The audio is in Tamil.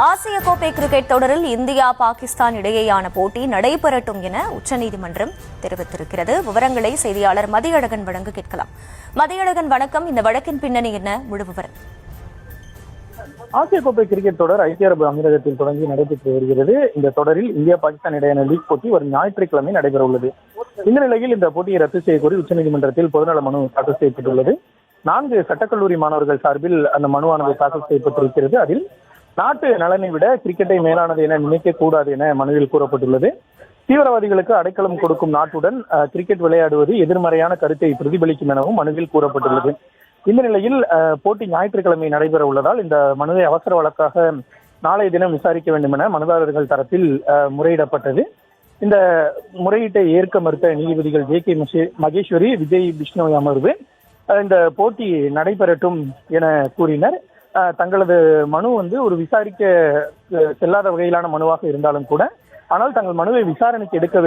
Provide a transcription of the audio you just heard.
ஆசிய கோப்பை கிரிக்கெட் தொடரில் இந்தியா பாகிஸ்தான் இடையேயான போட்டி நடைபெறட்டும் என உச்சநீதிமன்றம் தெரிவித்திருக்கிறது. விவரங்களை செய்தியாளர் மதியழகன் வழங்க கேட்கலாம். மதியழகன், வணக்கம். இந்த வழக்கின் பின்னணி என்ன, முழு விவரம்? ஆசிய கோப்பை கிரிக்கெட் தொடர் ஐக்கிய அரபு அமீரகத்தில் தொடங்கி நடைபெற்று வருகிறது. இந்த தொடரில் இந்தியா பாகிஸ்தான் இடையான லீக் போட்டி வரும் ஞாயிற்றுக்கிழமை நடைபெற உள்ளது. இந்த நிலையில் இந்த போட்டியை ரத்து செய்யக்கோரி உச்சநீதிமன்றத்தில் பொதுநல மனு தாக்கல் செய்யப்பட்டுள்ளது. 4 சட்டக்கல்லூரி மாணவர்கள் சார்பில் அந்த மனுவானது தாக்கல் செய்யப்பட்டிருக்கிறது. அதில் நாட்டு நலனை விட கிரிக்கெட்டை மேலானது என நினைக்க கூடாது என மனுவில் கூறப்பட்டுள்ளது. தீவிரவாதிகளுக்கு அடைக்கலம் கொடுக்கும் நாட்டுடன் கிரிக்கெட் விளையாடுவது எதிர்மறையான கருத்தை பிரதிபலிக்கும் எனவும் மனுவில் கூறப்பட்டுள்ளது. இந்த நிலையில் போட்டி ஞாயிற்றுக்கிழமை நடைபெற உள்ளதால் இந்த மனுவை அவசர வழக்காக நாளைய தினம் விசாரிக்க வேண்டும் என மனுதாரர்கள் தரப்பில் முறையிடப்பட்டது. இந்த முறையீட்டை ஏற்க மறுத்த நீதிபதிகள் JK மகேஸ்வரி, விஜய் பிஷ்ணோய் அமர்வு இந்த போட்டி நடைபெறட்டும் என கூறினர். தங்களது மனு ஒரு விசாரிக்க செல்லாத வகையிலான மனுவாக இருந்தாலும் கூட, ஆனால் தங்கள் மனுவை விசாரணைக்கு எடுக்க